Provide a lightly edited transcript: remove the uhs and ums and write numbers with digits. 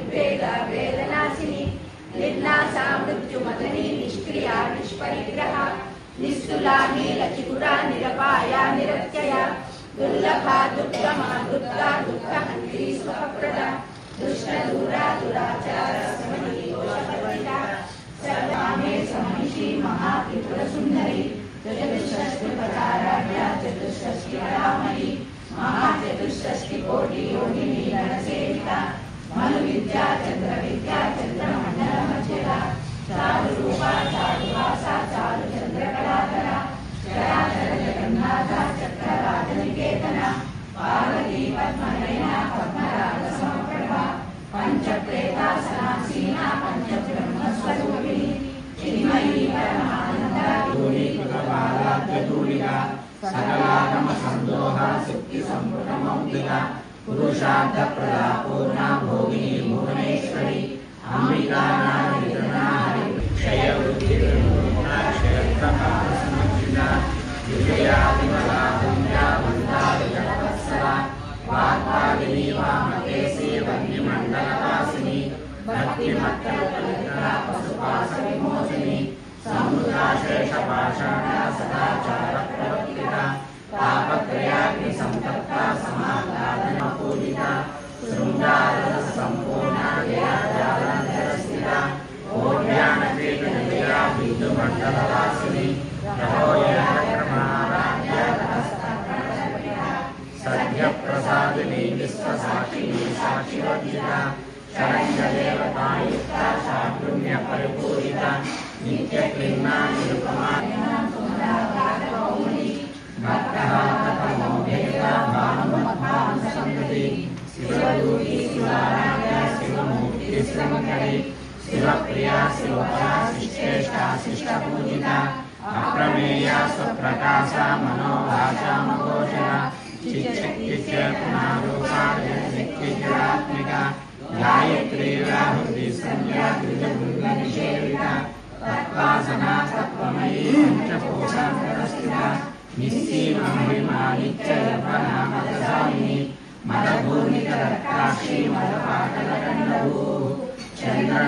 निर्वेद वेदनाशिनी निर्नाशा मृत्युमदनी निष्क्रिया निष्परिग्रहा निस्तुला नीलचिकुरा निरपाया निरत्यया दुर्लभा दुर्गमा दुर्गा दुःखहन्त्री सुखप्रदा दुष्टदूरा दुराचार समनी दोषवर्जिता सर्वकामे समहिषी महात्रिपुरसुन्दरी चतुष्षष्टिपचाराढ्या चतुष्षष्टिकलामयी महाचतुष्षष्टिकोटि योगिनी गणसेविता मनुविद्या चन्द्रविद्या चन्द्रमण्डलमर्चिता चारुरूपा चारुभासा चारुचन्द्रकलाधरा चराचर जगन्नाथा चक्रराजनिकेतना पार्वती पद्मनयना पद्मरागसमप्रभा पंचप्रेतासनासीना पंचब्रह्मस्वरूपिणी चिन्मयी परमानन्दा धूलिका सकलागम संदोहा सिद्धि संपूर्णमौक्तिका पुरुषार्थप्रदा पूर्णा भोगिनी भुवनेश्वरी अंबिका नारायणा हरिक्षयवृत्तिर्मोहा क्षयप्रभासमर्जिता विजया विमला पुण्या वन्दा जगवत्सला वाग्वादिनी वामकेशी वन्यमण्डलवासिनी भक्तिमत्तरपवित्रा पशुपाशविमोचिनी समुद्राशेषपाषाणा सदाचारप्रवर्तिता तापत्रयाग्निसन्तप्ता समाह्लादनपूजिता शृङ्गाररससम्पूर्णा जयाजालन्धरस्थिता ओड्यानपीठनिलया बिन्दुमण्डलवासिनी सद्यप्रसादिनी विश्वसाक्षिणी साक्षिवर्जिता शरण्यदेवतायुक्ता शापुण्यपरिपूरिता नित्यक्लिन्ना निरुपमा भक्तः कथमोभेदा भानुमद्भानुसंगति शिवदूती शिवाराध्या शिवमूर्ति श्रीमकरी शिवप्रिया शिवपरा शिष्टेष्टा शिष्टपूजिता अप्रमेया स्वप्रकाशा मनोभाषामगोचरा चिच्छक्तिस्य पुनारूपा जनशक्तिजलात्मिका गायत्री राहुर्दि संज्ञा द्विजभृङ्गनिषेविता तत्त्वासना तत्त्वमयी पञ्चकोशान्तरस्थिता निस्सीमहिमा नित्ययर्पणामदसामिनी मदभूमिकरक्ताक्षी मदपाटलकण्डभूः चन्द्र